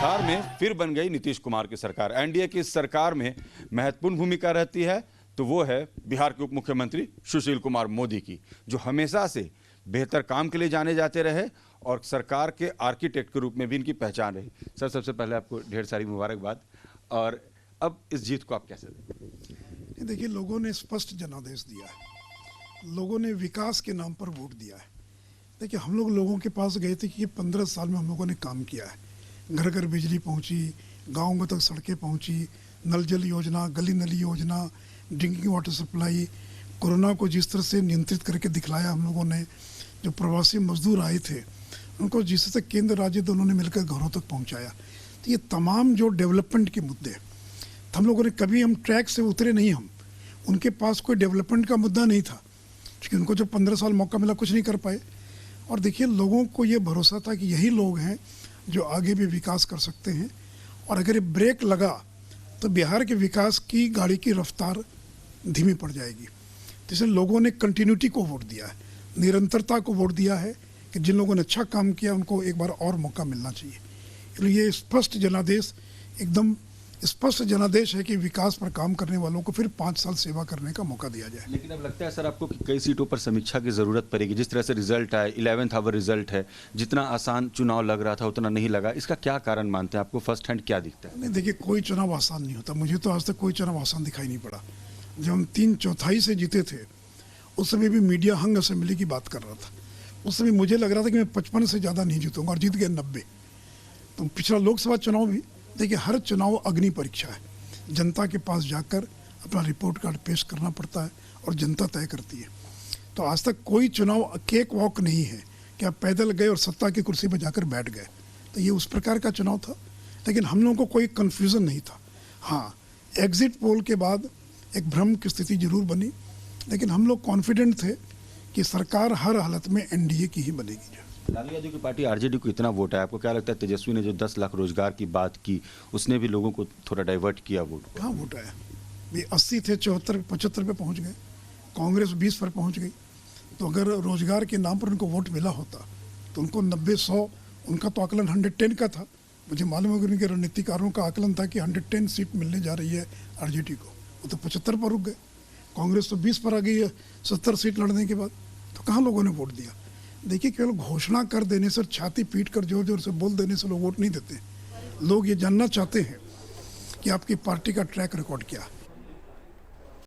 बिहार में फिर बन गई नीतीश कुमार की सरकार। एनडीए की सरकार में महत्वपूर्ण भूमिका रहती है तो वो है बिहार के उप मुख्यमंत्री सुशील कुमार मोदी की, जो हमेशा से बेहतर काम के लिए जाने जाते रहे और सरकार के आर्किटेक्ट के रूप में भी इनकी पहचान रही। सर, सबसे पहले आपको ढेर सारी मुबारकबाद। और अब इस जीत को आप कैसे देखें? देखिए, लोगों ने स्पष्ट जनादेश दिया है, लोगों ने विकास के नाम पर वोट दिया है। देखिए, हम लोगों के पास गए थे कि ये 15 साल में हम लोगों ने काम किया है। घर घर बिजली पहुंची, गाँव तक सड़कें पहुंची, नल जल योजना, गली नली योजना, ड्रिंकिंग वाटर सप्लाई, कोरोना को जिस तरह से नियंत्रित करके दिखलाया हम लोगों ने। जो प्रवासी मजदूर आए थे उनको जिस तरह केंद्र राज्य दोनों ने मिलकर घरों तक पहुंचाया। तो ये तमाम जो डेवलपमेंट के मुद्दे, हम लोगों ने कभी हम ट्रैक से उतरे नहीं। हम उनके पास कोई डेवलपमेंट का मुद्दा नहीं था, क्योंकि उनको जब 15 साल मौका मिला कुछ नहीं कर पाए। और देखिए, लोगों को ये भरोसा था कि यही लोग हैं जो आगे भी विकास कर सकते हैं, और अगर ये ब्रेक लगा तो बिहार के विकास की गाड़ी की रफ्तार धीमी पड़ जाएगी। तो इसलिए लोगों ने कंटिन्यूटी को वोट दिया है, निरंतरता को वोट दिया है कि जिन लोगों ने अच्छा काम किया उनको एक बार और मौका मिलना चाहिए। इसलिए ये स्पष्ट जनादेश, एकदम स्पष्ट जनादेश है कि विकास पर काम करने वालों को फिर 5 साल सेवा करने का मौका दिया जाए। लेकिन अब लगता है सर आपको कि कई सीटों पर समीक्षा की जरूरत पड़ेगी। जिस तरह से रिजल्ट आए, 11th आवर रिजल्ट है, जितना आसान चुनाव लग रहा था उतना नहीं लगा। इसका क्या कारण मानते हैं? आपको फर्स्ट हैंड क्या दिखता है? नहीं, देखिए, कोई चुनाव आसान नहीं होता। मुझे तो आज तक कोई चुनाव आसान दिखाई नहीं पड़ा। जब हम 3/4 से जीते थे उस समय भी मीडिया हंग असेंबली की बात कर रहा था। उस समय मुझे लग रहा था कि मैं 55 से ज़्यादा नहीं जीतूंगा, और जीत गए 90। तो पिछला लोकसभा चुनाव भी देखिए, हर चुनाव अग्नि परीक्षा है। जनता के पास जाकर अपना रिपोर्ट कार्ड पेश करना पड़ता है और जनता तय करती है। तो आज तक कोई चुनाव केक वॉक नहीं है कि आप पैदल गए और सत्ता की कुर्सी पर जाकर बैठ गए। तो ये उस प्रकार का चुनाव था, लेकिन हम लोगों को कोई कन्फ्यूज़न नहीं था। हाँ, एग्जिट पोल के बाद एक भ्रम की स्थिति जरूर बनी, लेकिन हम लोग कॉन्फिडेंट थे कि सरकार हर हालत में एनडीए की ही बनेगी। लालू यादव की पार्टी आरजेडी को इतना वोट है, आपको क्या लगता है तेजस्वी ने जो 10 लाख रोजगार की बात की उसने भी लोगों को थोड़ा डाइवर्ट किया वोट? कहाँ वोट आया? ये 80 थे, 74 75 पे पहुंच गए। कांग्रेस 20 पर पहुंच गई। तो अगर रोजगार के नाम पर उनको वोट मिला होता तो उनको 90-100, उनका तो आकलन 110 का था। मुझे मालूम है कि उनके रणनीतिकारों का आकलन था कि 110 सीट मिलने जा रही है आरजेडी को। वो तो 75 पर रुक गए। कांग्रेस तो 20 पर आ गई है 70 सीट लड़ने के बाद। तो कहाँ लोगों ने वोट दिया? देखिए, केवल घोषणा कर देने से, छाती पीट कर जोर जोर से बोल देने से लोग वोट नहीं देते। लोग ये जानना चाहते हैं कि आपकी पार्टी का ट्रैक रिकॉर्ड क्या है।